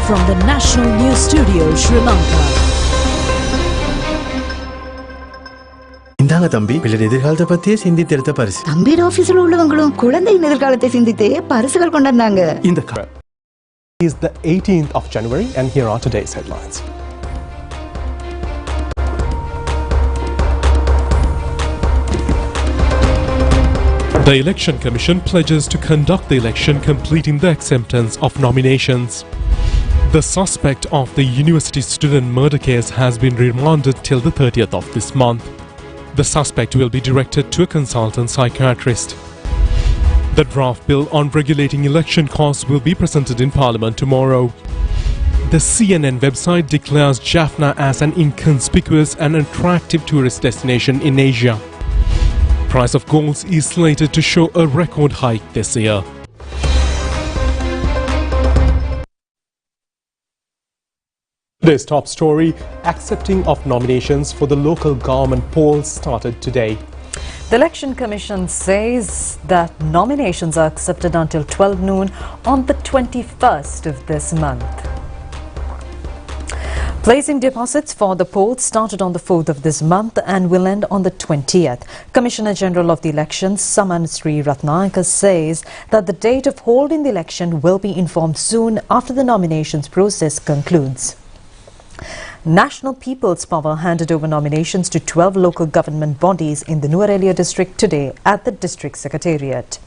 from the National News Studio, Sri Lanka. இந்தாங்க தம்பி, பிள்ளை எதிர்காலத்தை பத்தியே சிந்தித்து எடுத்த பரிசு. தம்பியோட ஆபீஸ்ல உள்ளவங்களும் குழந்தையின் எதிர்காலத்தை சிந்தித்தே பரிசுகள் கொண்டாடினாங்க. இந்த is the 18th of January and here are today's headlines. The Election Commission pledges to conduct the election completing the acceptance of nominations. The suspect of the university student murder case has been remanded till the 30th of this month. The suspect will be directed to a consultant psychiatrist. The draft bill on regulating election costs will be presented in Parliament tomorrow. The CNN website declares Jaffna as an inconspicuous and attractive tourist destination in Asia. Price of gold is slated to show a record hike this year. This top story, accepting of nominations for the local government poll started today. The Election Commission says that nominations are accepted until 12 noon on the 21st of this month. Placing deposits for the polls started on the 4th of this month and will end on the 20th. Commissioner General of the Elections, Saman Sri Ratnayaka, says that the date of holding the election will be informed soon after the nominations process concludes. National People's Power handed over nominations to 12 local government bodies in the Nuwara district today at the district secretariat.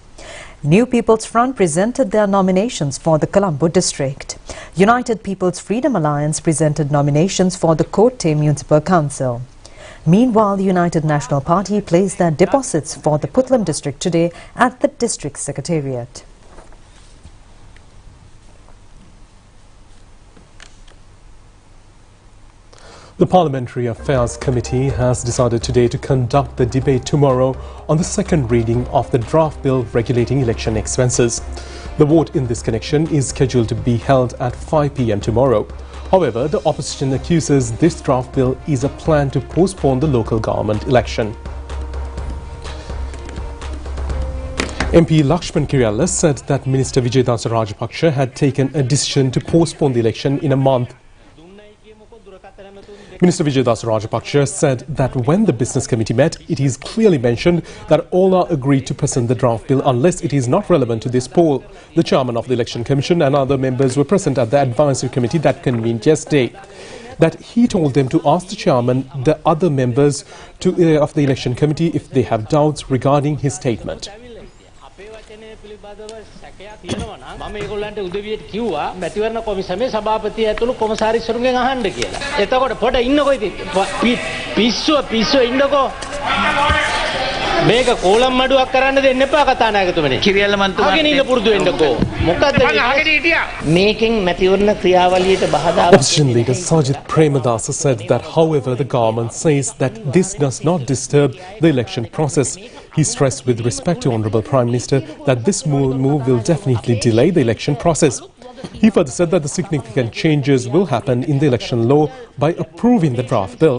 New People's Front presented their nominations for the Colombo district. United People's Freedom Alliance presented nominations for the Kotte Municipal Council. Meanwhile, the United National Party placed their deposits for the Puttlam district today at the district secretariat. The Parliamentary Affairs Committee has decided today to conduct the debate tomorrow on the second reading of the draft bill regulating election expenses. The vote in this connection is scheduled to be held at 5 p.m. tomorrow. However, the opposition accuses this draft bill is a plan to postpone the local government election. MP Lakshman Kiriyalla said that Minister Vijayadasa Rajapaksa had taken a decision to postpone the election in a month. Minister Vijayadasa Rajapaksa said that when the business committee met, it is clearly mentioned that all are agreed to present the draft bill unless it is not relevant to this poll. The chairman of the Election Commission and other members were present at the advisory committee that convened yesterday. That he told them to ask the chairman, the other members of the Election Committee if they have doubts regarding his statement. මම ඒගොල්ලන්ට උදවියට කිව්වා මැතිවරණ කොමිසමේ සභාපතිය ඇතුළු කොමසාරිස්වරුන්ගෙන් අහන්න කියලා. එතකොට පොඩ ඉන්නකො ඉතින් පිස්සුව ඉන්නකො. මේක කෝලම් මඩුවක් කරන්න දෙන්න එපා කතානායකතුමනි. කිරියල්ල මන්තුමා අගෙන ඉන්න පුරුදු වෙන්නකෝ. මොකද්ද මේකෙන් මැතිවරණ ක්‍රියාවලියට බාධා. Opposition leader Sajid Premadasa said that however the government says that this does not disturb the election process. He stressed with respect to Honourable Prime Minister that this move will definitely delay the election process. He further said that the significant changes will happen in the election law by approving the draft bill.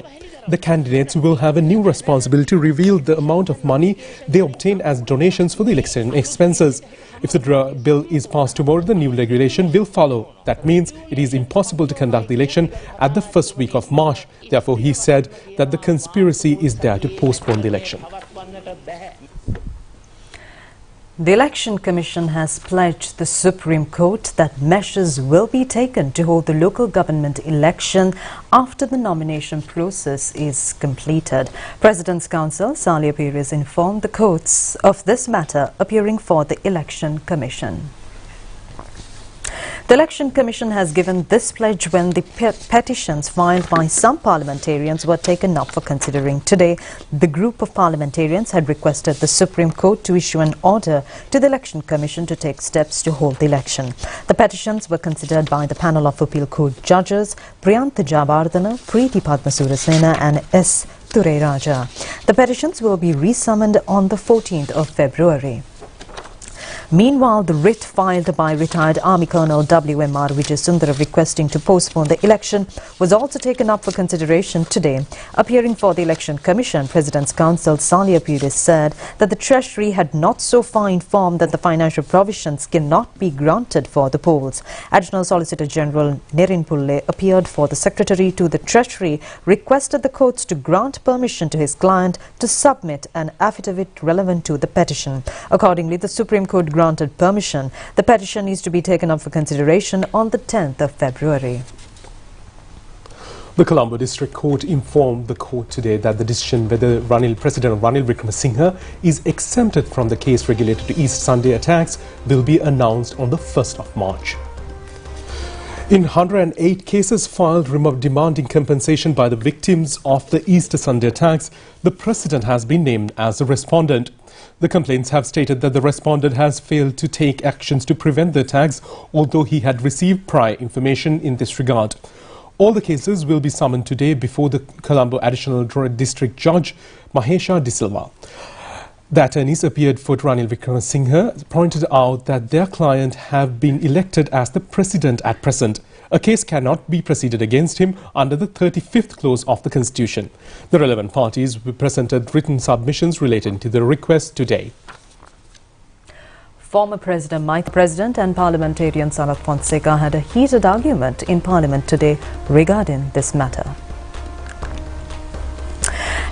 The candidates will have a new responsibility to reveal the amount of money they obtain as donations for the election expenses. If the bill is passed tomorrow, the new regulation will follow. That means it is impossible to conduct the election at the first week of March. Therefore, he said that the conspiracy is there to postpone the election. The Election Commission has pledged the Supreme Court that measures will be taken to hold the local government election after the nomination process is completed. President's Counsel Salia Perez informed the courts of this matter appearing for the Election Commission. The Election Commission has given this pledge when the petitions filed by some parliamentarians were taken up for considering today. The group of parliamentarians had requested the Supreme Court to issue an order to the Election Commission to take steps to hold the election. The petitions were considered by the panel of Appeal Court judges Priyantha Jabardana, Preeti Padmasurasena and S. Thurayraja. The petitions will be resummoned on the 14th of February. Meanwhile, the writ filed by retired Army Colonel W.M.R. Vijayasundara requesting to postpone the election was also taken up for consideration today. Appearing for the Election Commission, President's Counsel Salia Pires said that the Treasury had not so far informed that the financial provisions cannot be granted for the polls. Additional Solicitor General Nerin Pulle appeared for the Secretary to the Treasury, requested the courts to grant permission to his client to submit an affidavit relevant to the petition. Accordingly, the Supreme Court granted permission. The petition is to be taken up for consideration on the 10th of February. The Colombo District Court informed the court today that the decision whether President Ranil Wickremesinghe is exempted from the case related to East Sunday attacks will be announced on the 1st of March. In 108 cases filed demanding compensation by the victims of the Easter Sunday attacks, the President has been named as a respondent. The complaints have stated that the respondent has failed to take actions to prevent the attacks, although he had received prior information in this regard. All the cases will be summoned today before the Colombo Additional District Judge Mahesha De Silva. The attorneys appeared for Ranil Wickremesinghe pointed out that their client have been elected as the president at present. A case cannot be proceeded against him under the 35th clause of the Constitution. The relevant parties presented written submissions relating to the request today. Former President and Parliamentarian Sanath Fonseca had a heated argument in Parliament today regarding this matter.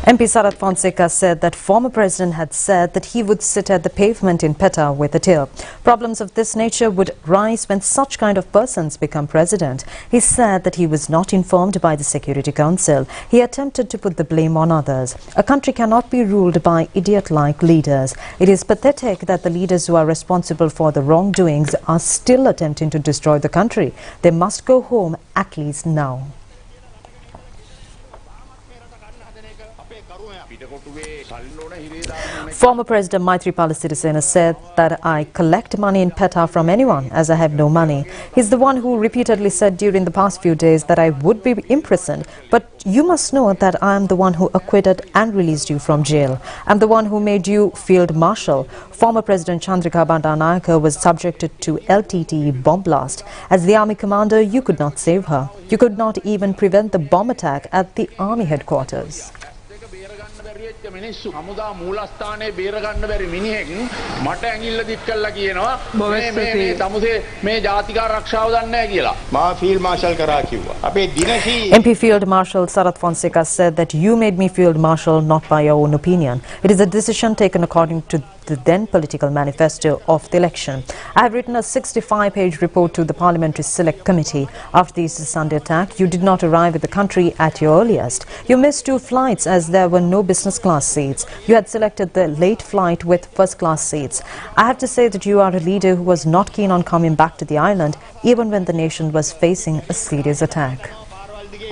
MP Sanath Fonseca said that former President had said that he would sit at the pavement in Petta with a tail. Problems of this nature would rise when such kind of persons become President. He said that he was not informed by the Security Council. He attempted to put the blame on others. A country cannot be ruled by idiot-like leaders. It is pathetic that the leaders who are responsible for the wrongdoings are still attempting to destroy the country. They must go home at least now. Former President Maithripala Sirisena said that I collect money in Petta from anyone as I have no money. He's the one who repeatedly said during the past few days that I would be imprisoned. But you must know that I am the one who acquitted and released you from jail. I'm the one who made you Field Marshal. Former President Chandrika Bandaranaike was subjected to LTTE bomb blast. As the army commander, you could not save her. You could not even prevent the bomb attack at the army headquarters. මිනිස්සු හමුදා මූලස්ථානයේ බේර ගන්න බැරි මිනිහෙක් මට ඇඟිල්ල දික් කළා කියනවා මේ තමුසේ මේ ජාතික ආරක්ෂාව දන්නේ නැහැ කියලා මා ෆීල්ඩ් මාෂල් කරා කිව්වා අපේ දිනසි MP Field Marshal Sarath Fonseca said that you made me Field Marshal not by your own opinion. It is a decision taken according to the then political manifesto of the election. I have written a 65-page report to the Parliamentary Select Committee. After the Easter Sunday attack, you did not arrive at the country at your earliest. You missed 2 flights as there were no business class seats. You had selected the late flight with first class seats. I have to say that you are a leader who was not keen on coming back to the island, even when the nation was facing a serious attack.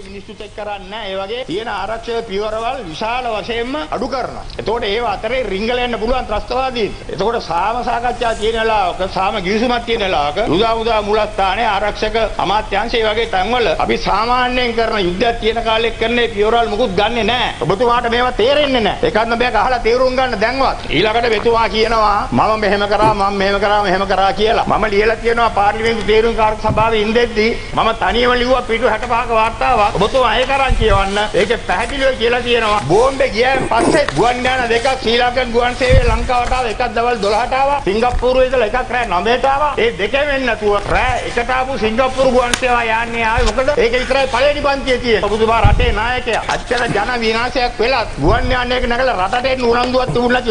මිනිස්සුත් එක්ක කරන්නේ නැහැ. ඒ වගේ තියෙන ආරක්ෂක පියවරවල් විශාල වශයෙන්ම අඩු කරනවා. එතකොට ඒව අතරේ රිංගලෙන්න පුළුවන් ත්‍රස්තවාදීන්. එතකොට සාම සාකච්ඡා තියෙන වෙලාවක සාම ගිවිසුමක් තියෙන වෙලාවක උදා මුලස්ථානයේ ආරක්ෂක අමාත්‍යාංශය වගේ තැන්වල අපි සාමාන්‍යයෙන් කරන යුද්ධයක් තියෙන කාලෙක කරන පියවරවල් මුකුත් ගන්නෙ නැහැ. ඔබතුමාට මේවා තේරෙන්නේ නැහැ. ඒකත් බෑ අහලා තේරුම් ගන්න දැන්වත්. ඊළඟට මෙතුමා කියනවා මම මෙහෙම කරා කියලා. මම ලියලා තියෙනවා පාර්ලිමේන්තු තේරුම්කාරක සභාවේ ඉඳෙද්දී මම තනියම ලිව්වා පිටු 65ක වාර්තාවක්. ඔබතුමා ඒක කරන් කියවන්න. ඒකේ පැහැදිලිව කියලා තියෙනවා බෝම්බේ ගියාන් පස්සේ ගුවන් යාන දෙකක් ශ්‍රී ලංකන් ගුවන් සේවය ලංකාවට ආවා. එකක් දවල් 12ට ආවා. සිංගප්පූරුවේ ඉඳලා එකක් රෑ 9ට ආවා. ඒ දෙකෙන් වෙන්නේ නැතුව රෑ 1ට ආපු සිංගප්පූරු ගුවන් සේවා යාන්නේ ආවේ මොකද? ඒක විතරයි පළවෙනි පන්තියේ තියෙන්නේ. ඔබතුමා රටේ නායකයා. අච්චර ජන විනාශයක් වෙලා ගුවන් යානයක නැගලා රටට එන්න උනන්දුවක් තිබුණා නැති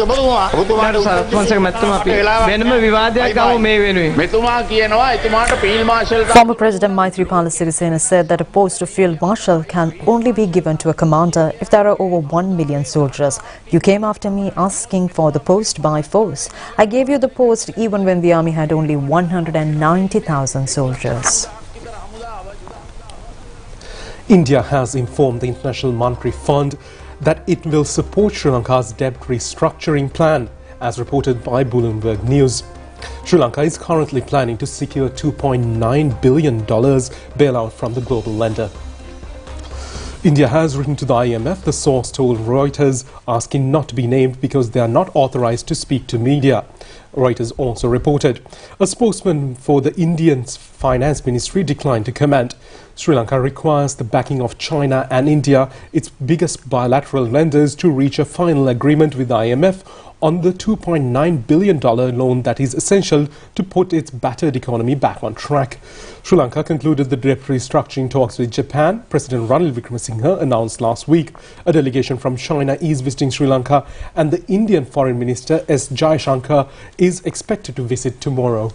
ඔබතුමාට fonseca මැතිතුමා අපි වෙනම විවාදයක් ගමු මේ වෙනුවෙන්. මෙතුමා කියනවා එතුමාට field martial Former President Maithripala Sirisena said that a post of Field Marshal can only be given to a commander if there are over 1 million soldiers. You came after me asking for the post by force. I gave you the post even when the army had only 190,000 soldiers. India has informed the International Monetary Fund that it will support Sri Lanka's debt restructuring plan, as reported by Bloomberg News. Sri Lanka is currently planning to secure $2.9 billion bailout from the global lender. India has written to the IMF, the source told Reuters, asking not to be named because they are not authorized to speak to media. Reuters also reported. A spokesman for the Indian Finance Ministry declined to comment. Sri Lanka requires the backing of China and India, its biggest bilateral lenders, to reach a final agreement with the IMF on the $2.9 billion loan that is essential to put its battered economy back on track. Sri Lanka concluded the debt restructuring talks with Japan. President Ranil Wickremesinghe announced last week. A delegation from China is visiting Sri Lanka, and the Indian Foreign Minister S. Jaishankar is expected to visit tomorrow.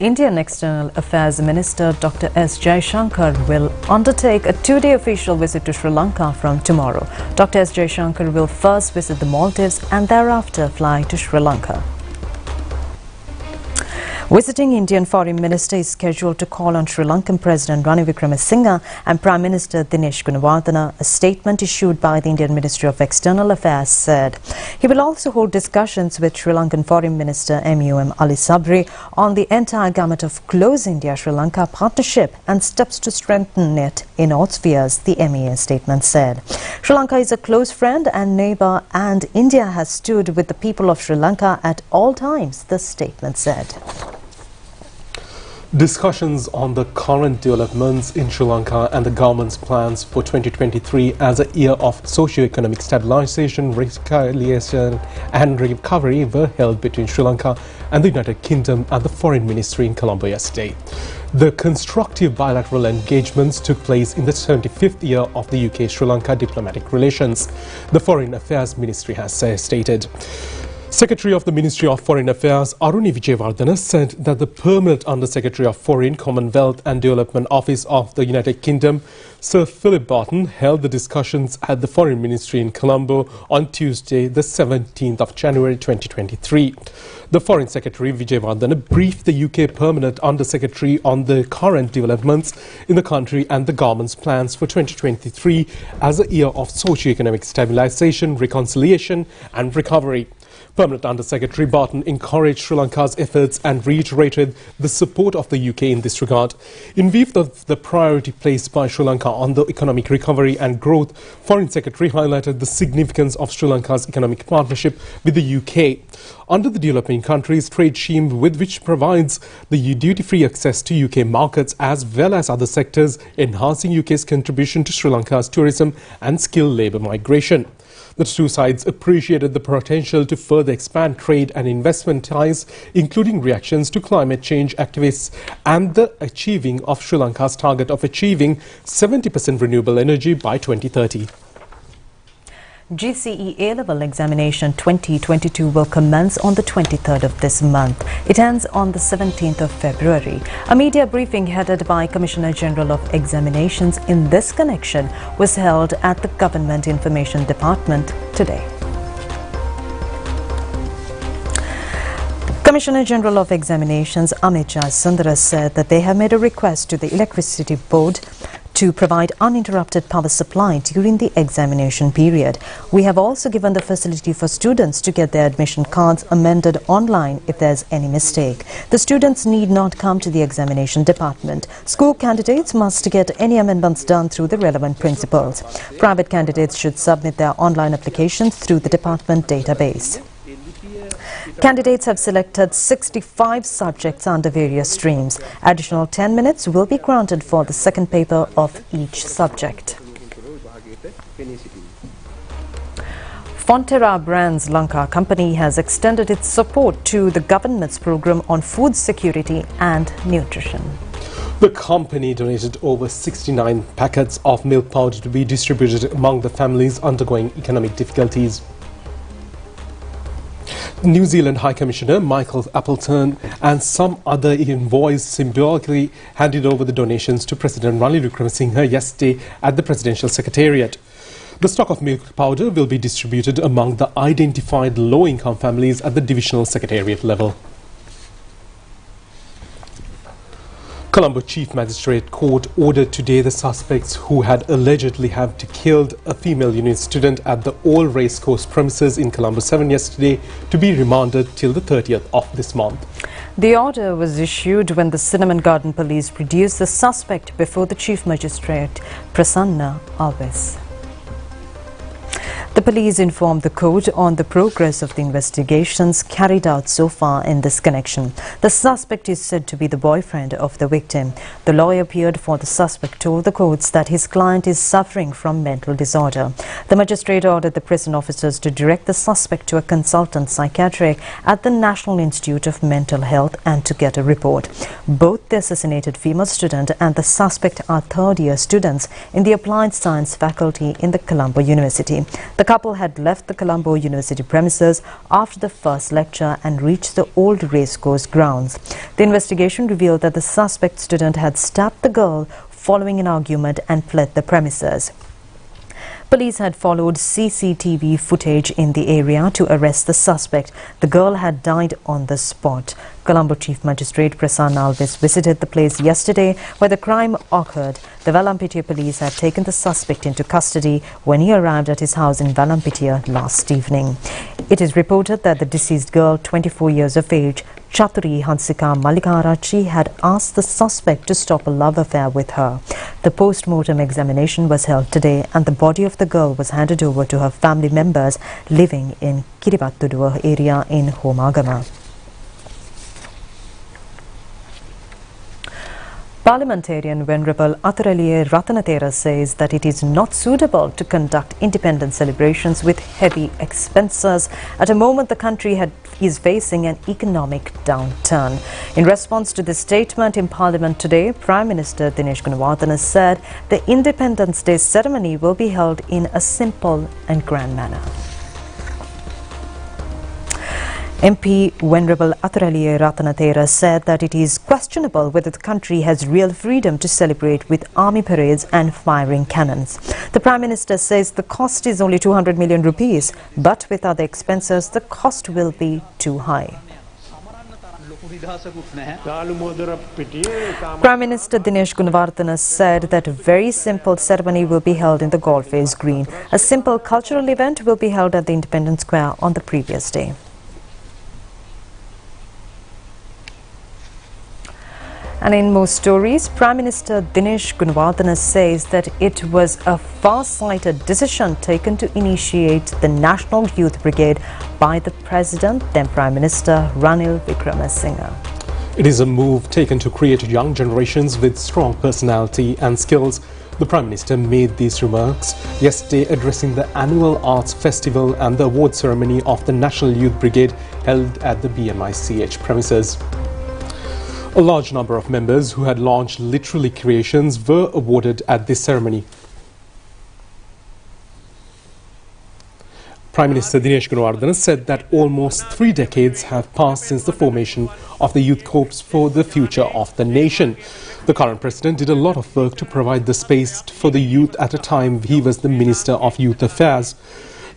Indian External Affairs Minister Dr. S. Jaishankar will undertake a two-day official visit to Sri Lanka from tomorrow. Dr. S. Jaishankar will first visit the Maldives and thereafter fly to Sri Lanka. Visiting Indian Foreign Minister is scheduled to call on Sri Lankan President Ranil Wickremesinghe and Prime Minister Dinesh Gunawardena. A statement issued by the Indian Ministry of External Affairs said he will also hold discussions with Sri Lankan Foreign Minister MUM Ali Sabri on the entire gamut of close India-Sri Lanka partnership and steps to strengthen it in all spheres, the MEA statement said. Sri Lanka is a close friend and neighbour, and India has stood with the people of Sri Lanka at all times, the statement said. Discussions on the current developments in Sri Lanka and the government's plans for 2023 as a year of socio-economic stabilization, reconciliation and recovery were held between Sri Lanka and the United Kingdom at the Foreign Ministry in Colombo yesterday. The constructive bilateral engagements took place in the 75th year of the UK-Sri Lanka diplomatic relations, the Foreign Affairs Ministry has stated. Secretary of the Ministry of Foreign Affairs Aruni Vijayawardena said that the Permanent Under-Secretary of Foreign, Commonwealth and Development Office of the United Kingdom, Sir Philip Barton, held the discussions at the Foreign Ministry in Colombo on Tuesday, the 17th of January 2023. The Foreign Secretary Vijayawardena briefed the UK Permanent Under-Secretary on the current developments in the country and the government's plans for 2023 as a year of socio-economic stabilization, reconciliation and recovery. Permanent Under-Secretary Barton encouraged Sri Lanka's efforts and reiterated the support of the UK in this regard. In view of the priority placed by Sri Lanka on the economic recovery and growth, Foreign Secretary highlighted the significance of Sri Lanka's economic partnership with the UK. Under the Developing Countries Trade Scheme, with which provides the duty-free access to UK markets as well as other sectors, enhancing UK's contribution to Sri Lanka's tourism and skilled labour migration. The two sides appreciated the potential to further expand trade and investment ties, including reactions to climate change activists and the achieving of Sri Lanka's target of achieving 70% renewable energy by 2030. GCE Level Examination 2022 will commence on the 23rd of this month. It ends on the 17th of February. A media briefing headed by Commissioner General of Examinations in this connection was held at the Government Information Department today. Commissioner General of Examinations Amit Sundara said that they have made a request to the Electricity Board to provide uninterrupted power supply during the examination period. We have also given the facility for students to get their admission cards amended online if there's any mistake. The students need not come to the examination department. School candidates must get any amendments done through the relevant principals. Private candidates should submit their online applications through the department database. Candidates have selected 65 subjects under various streams. Additional 10 minutes will be granted for the second paper of each subject. Fontera Brands Lanka company has extended its support to the government's program on food security and nutrition. The company donated over 69 packets of milk powder to be distributed among the families undergoing economic difficulties. New Zealand High Commissioner Michael Appleton and some other envoys symbolically handed over the donations to President Ranil Wickremesinghe yesterday at the Presidential Secretariat. The stock of milk powder will be distributed among the identified low-income families at the Divisional Secretariat level. Colombo Chief Magistrate Court ordered today the suspects who had allegedly killed a female uni student at the old racecourse premises in Colombo 7 yesterday to be remanded till the 30th of this month. The order was issued when the Cinnamon Garden Police produced the suspect before the Chief Magistrate Prasanna Alves. The police informed the court on the progress of the investigations carried out so far in this connection. The suspect is said to be the boyfriend of the victim. The lawyer appeared for the suspect told the courts that his client is suffering from mental disorder. The magistrate ordered the prison officers to direct the suspect to a consultant psychiatric at the National Institute of Mental Health and to get a report. Both the assassinated female student and the suspect are third-year students in the Applied Science faculty in the Colombo University. The couple had left the Colombo University premises after the first lecture and reached the old racecourse grounds. The investigation revealed that the suspect student had stabbed the girl following an argument and fled the premises. Police had followed CCTV footage in the area to arrest the suspect. The girl had died on the spot. Colombo Chief Magistrate Prasanna Alves visited the place yesterday where the crime occurred. The Valampitia police had taken the suspect into custody when he arrived at his house in Valampitia last evening. It is reported that the deceased girl, 24 years of age, Chaturi Hansika Malikarachi, had asked the suspect to stop a love affair with her. The post-mortem examination was held today and the body of the girl was handed over to her family members living in Kiribatuduwa area in Homagama. Parliamentarian Venerable Athiraliya Ratanatera says that it is not suitable to conduct independence celebrations with heavy expenses at a moment the country is facing an economic downturn. In response to this statement in Parliament today, Prime Minister Dinesh Gunawardena said the Independence Day ceremony will be held in a simple and grand manner. MP Venerable Athiraliya Ratanatera said that it is questionable whether the country has real freedom to celebrate with army parades and firing cannons. The Prime Minister says the cost is only 200 million rupees, but with other expenses, the cost will be too high. Prime Minister Dinesh Gunawardena said that a very simple ceremony will be held in the Golface Green. A simple cultural event will be held at the Independence Square on the previous day. And in more stories, Prime Minister Dinesh Gunawardena says that it was a far-sighted decision taken to initiate the National Youth Brigade by the President, then Prime Minister Ranil Wickremesinghe. It is a move taken to create young generations with strong personality and skills. The Prime Minister made these remarks yesterday addressing the annual Arts Festival and the award ceremony of the National Youth Brigade held at the BMICH premises. A large number of members who had launched literary creations were awarded at this ceremony. Prime Minister Dinesh Gunawardena said that almost 3 decades have passed since the formation of the Youth Corps for the future of the nation. The current president did a lot of work to provide the space for the youth at a time he was the Minister of Youth Affairs.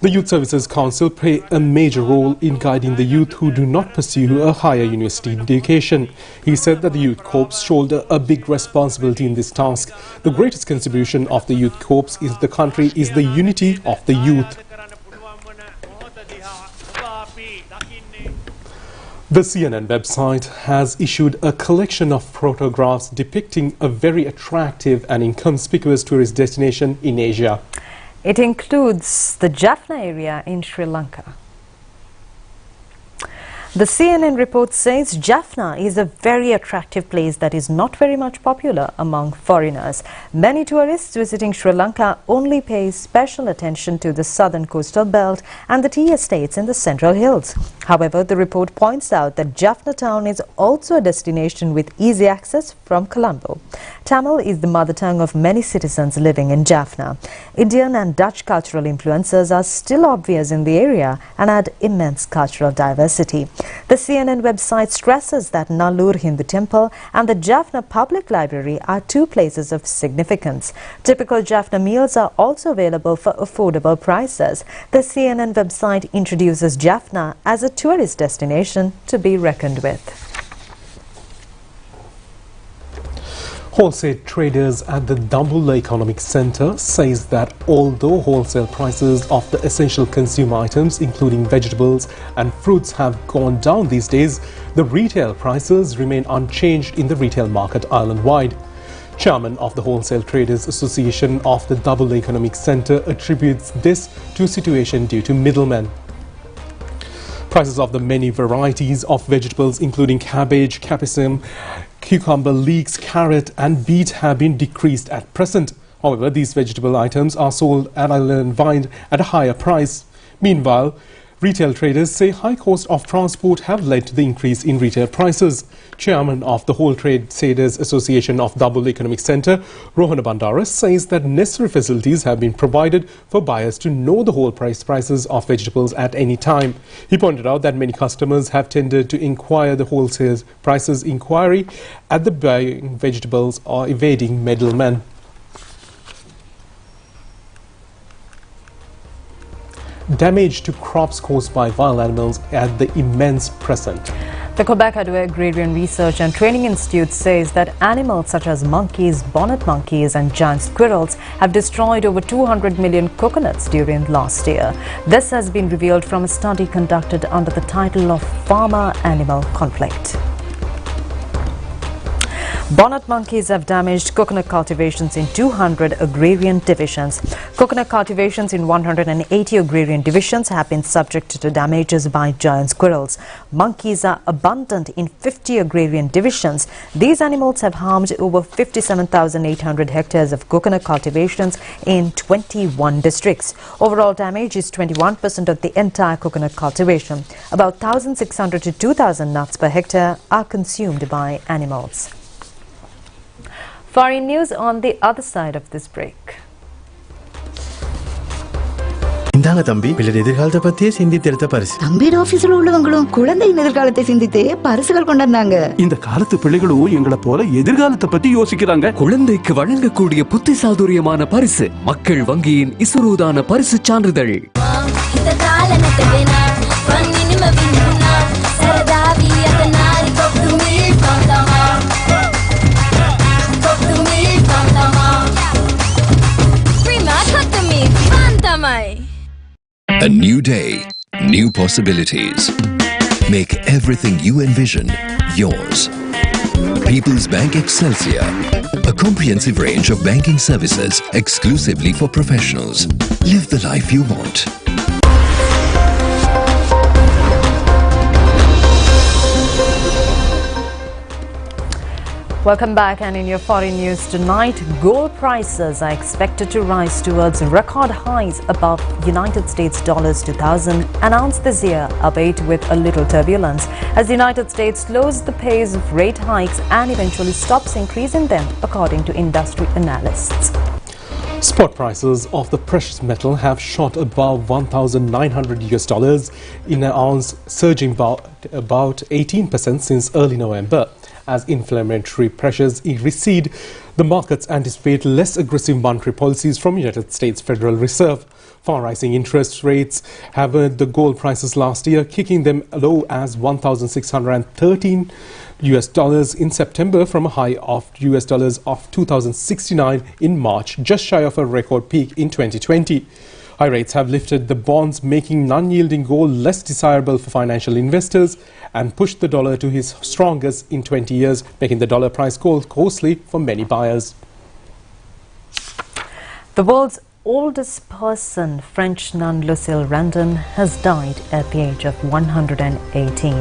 The Youth Services Council play a major role in guiding the youth who do not pursue a higher university education. He said that the Youth Corps shoulder a big responsibility in this task. The greatest contribution of the Youth Corps in the country is the unity of the youth. The CNN website has issued a collection of photographs depicting a very attractive and inconspicuous tourist destination in Asia. It includes the Jaffna area in Sri Lanka. The CNN report says Jaffna is a very attractive place that is not very much popular among foreigners. Many tourists visiting Sri Lanka only pay special attention to the southern coastal belt and the tea estates in the central hills. However, the report points out that Jaffna town is also a destination with easy access from Colombo. Tamil is the mother tongue of many citizens living in Jaffna. Indian and Dutch cultural influences are still obvious in the area and add immense cultural diversity. The CNN website stresses that Nallur Hindu Temple and the Jaffna Public Library are 2 places of significance. Typical Jaffna meals are also available for affordable prices. The CNN website introduces Jaffna as a tourist destination to be reckoned with. Wholesale Traders at the Dambulla Economic Centre says that although wholesale prices of the essential consumer items including vegetables and fruits have gone down these days, the retail prices remain unchanged in the retail market island-wide. Chairman of the Wholesale Traders Association of the Double Economic Centre attributes this to a situation due to middlemen. Prices of the many varieties of vegetables including cabbage, capsicum, cucumber, leeks, carrot and beet have been decreased at present. However, these vegetable items are sold at Island Vine at a higher price. Meanwhile, retail traders say high cost of transport have led to the increase in retail prices. Chairman of the Wholesale Traders Association of Double Economic Centre, Rohana Bandara, says that necessary facilities have been provided for buyers to know the whole prices of vegetables at any time. He pointed out that many customers have tended to inquire the wholesale prices inquiry at the buying vegetables or evading middlemen. Damage to crops caused by wild animals at the immense present. The Quebec Agrarian Research and Training Institute says that animals such as monkeys, bonnet monkeys and giant squirrels have destroyed over 200 million coconuts during last year. This has been revealed from a study conducted under the title of Farmer-Animal Conflict. Bonnet monkeys have damaged coconut cultivations in 200 agrarian divisions. Coconut cultivations in 180 agrarian divisions have been subject to damages by giant squirrels. Monkeys are abundant in 50 agrarian divisions. These animals have harmed over 57,800 hectares of coconut cultivations in 21 districts. Overall damage is 21% of the entire coconut cultivation. About 1,600 to 2,000 nuts per hectare are consumed by animals. Foreign news on the other side of this break. இந்தாங்க தம்பி, பிள்ளை எதிர்காலத்தை பத்தியே சிந்தித்தெடுத்த பரிசு. தம்பியோட ஆபீஸ்ல உள்ளவங்களும் குழந்தையின் எதிர்காலத்தை சிந்தித்தே பரிசுகள் கொண்டாந்தாங்க. இந்த காலத்து பிள்ளைகளும் எங்களை போல எதிர்காலத்தை பத்தி யோசிக்கிறாங்க. குழந்தைக்கு வழங்கக்கூடிய புத்தி சாதுரியமான பரிசு மக்கள் வங்கியின் இசுரூதான பரிசு சான்றிதழ். A new day, new possibilities. Make everything you envision yours. People's Bank Excelsior, a comprehensive range of banking services exclusively for professionals. Live the life you want. Welcome back, and in your foreign news tonight, gold prices are expected to rise towards record highs above United States dollars 2,000 announced this year, albeit with a little turbulence, as the United States slows the pace of rate hikes and eventually stops increasing them, according to industry analysts. Spot prices of the precious metal have shot above $1,900 in an ounce, surging about 18% since early November. As inflationary pressures recede, the markets anticipate less aggressive monetary policies from United States Federal Reserve. Far-rising interest rates have hurt the gold prices last year, kicking them low as $1,613 in September from a high of $2,069 in March, just shy of a record peak in 2020. High rates have lifted the bonds, making non-yielding gold less desirable for financial investors and pushed the dollar to its strongest in 20 years, making the dollar price gold costly for many buyers. The world's oldest person, French nun Lucille Randon, has died at the age of 118.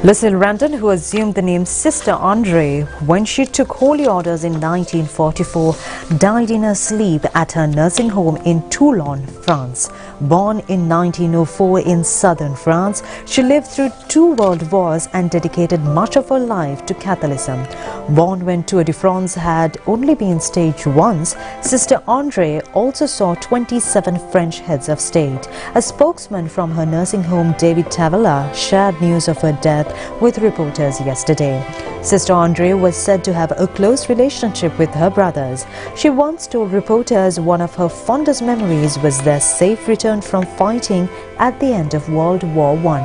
Lucille Randon, who assumed the name Sister Andre when she took holy orders in 1944, died in her sleep at her nursing home in Toulon, France. Born in 1904 in southern France, she lived through 2 world wars and dedicated much of her life to Catholicism. Born when Tour de France had only been staged once, Sister Andre also saw 27 French heads of state. A spokesman from her nursing home, David Tavella, shared news of her death with reporters yesterday. Sister Andre was said to have a close relationship with her brothers. She once told reporters one of her fondest memories was their safe return from fighting at the end of World War I.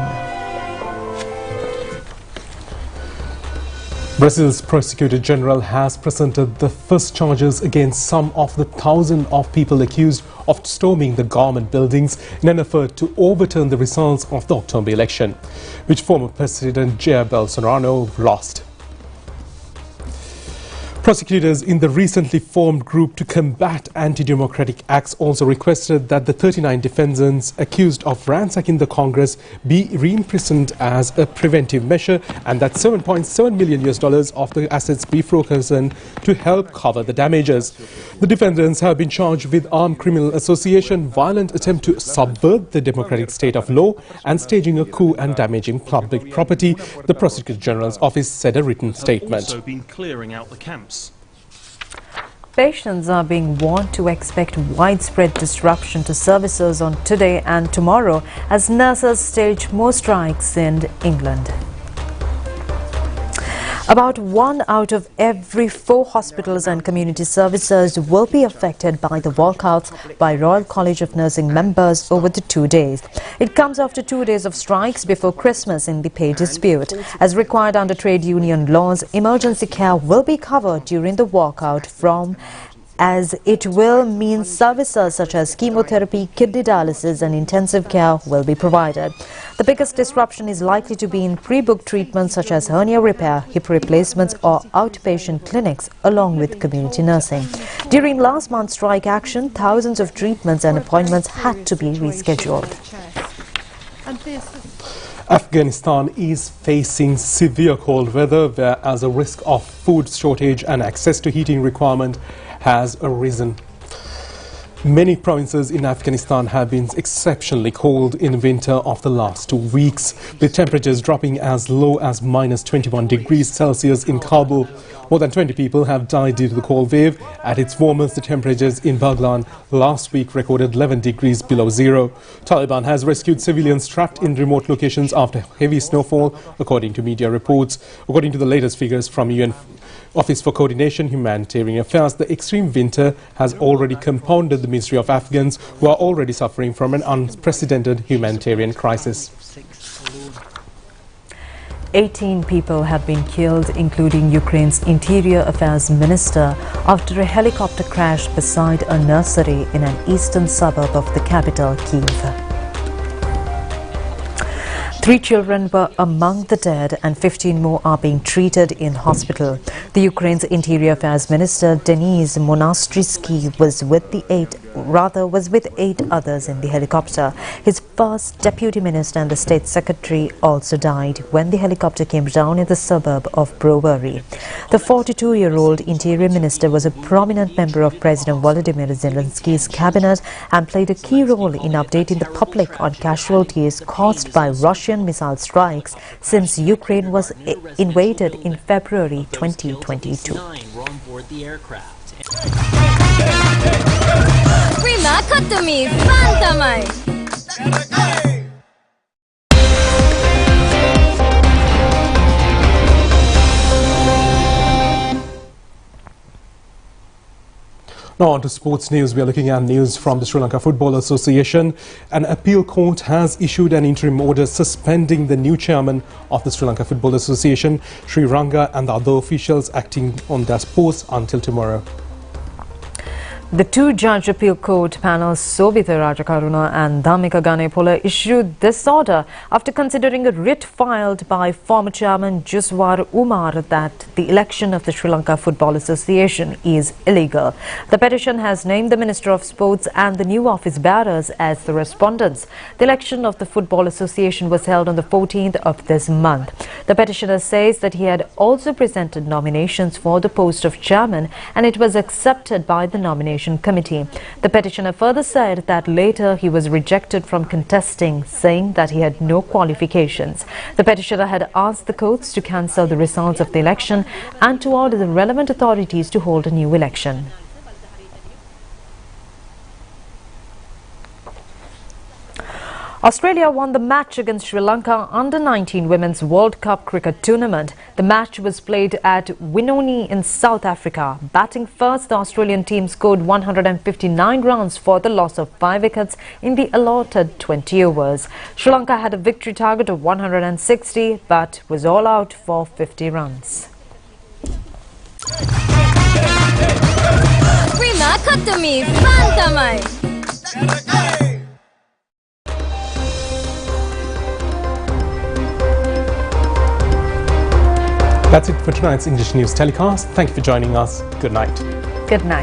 Brazil's Prosecutor General has presented the first charges against some of the thousands of people accused of storming the government buildings in an effort to overturn the results of the October election, which former President Jair Bolsonaro lost. Prosecutors in the recently formed group to combat anti-democratic acts also requested that the 39 defendants accused of ransacking the Congress be re-imprisoned as a preventive measure and that $7.7 million of the assets be frozen to help cover the damages. The defendants have been charged with armed criminal association, violent attempt to subvert the democratic state of law and staging a coup and damaging public property, the Prosecutor General's office said a written statement. Also been clearing out the camps. Patients are being warned to expect widespread disruption to services on today and tomorrow as nurses stage more strikes in England. About 1 out of every 4 hospitals and community services will be affected by the walkouts by Royal College of Nursing members over the 2 days. It comes after 2 days of strikes before Christmas in the pay dispute. As required under trade union laws, emergency care will be covered during the walkout as it will mean services such as chemotherapy, kidney dialysis and intensive care will be provided. The biggest disruption is likely to be in pre-booked treatments such as hernia repair, hip replacements or outpatient clinics along with community nursing. During last month's strike action, thousands of treatments and appointments had to be rescheduled. Afghanistan is facing severe cold weather, whereas a risk of food shortage and access to heating requirement has arisen. Many provinces in Afghanistan have been exceptionally cold in winter of the last 2 weeks, with temperatures dropping as low as -21 degrees Celsius in Kabul. More than 20 people have died due to the cold wave. At its warmest, the temperatures in Baghlan last week recorded 11 degrees below zero. Taliban has rescued civilians trapped in remote locations after heavy snowfall, according to media reports. According to the latest figures from UN Office for Coordination Humanitarian Affairs, the extreme winter has already compounded the misery of Afghans who are already suffering from an unprecedented humanitarian crisis. 18 people have been killed, including Ukraine's Interior Affairs Minister, after a helicopter crashed beside a nursery in an eastern suburb of the capital, Kyiv. 3 children were among the dead and 15 more are being treated in hospital. The Ukraine's Interior Affairs Minister Denis Monastrisky was with 8 others in the helicopter. His first deputy minister and the state secretary also died when the helicopter came down in the suburb of Brovary. The 42-year-old interior minister was a prominent member of President Volodymyr Zelensky's cabinet and played a key role in updating the public on casualties caused by Russian missile strikes since Ukraine was invaded in February 2022. Prima, cut to me, Fantamai! Now on to sports news. We are looking at news from the Sri Lanka Football Association. An appeal court has issued an interim order suspending the new chairman of the Sri Lanka Football Association, Sri Ranga, and the other officials acting on that post until tomorrow. The 2-judge appeal court panel Sobhita Rajakaruna and Dhammika Ganepola issued this order after considering a writ filed by former chairman Juswar Umar that the election of the Sri Lanka Football Association is illegal. The petition has named the Minister of Sports and the new office bearers as the respondents. The election of the Football Association was held on the 14th of this month. The petitioner says that he had also presented nominations for the post of chairman and it was accepted by the nomination committee. The petitioner further said that later he was rejected from contesting, saying that he had no qualifications. The petitioner had asked the courts to cancel the results of the election and to order the relevant authorities to hold a new election. Australia won the match against Sri Lanka Under-19 Women's World Cup Cricket Tournament. The match was played at Winoni in South Africa. Batting first, the Australian team scored 159 runs for the loss of 5 wickets in the allotted 20 overs. Sri Lanka had a victory target of 160 but was all out for 50 runs. Prima Kotumi Fantamai. That's it for tonight's English News telecast. Thank you for joining us. Good night. Good night.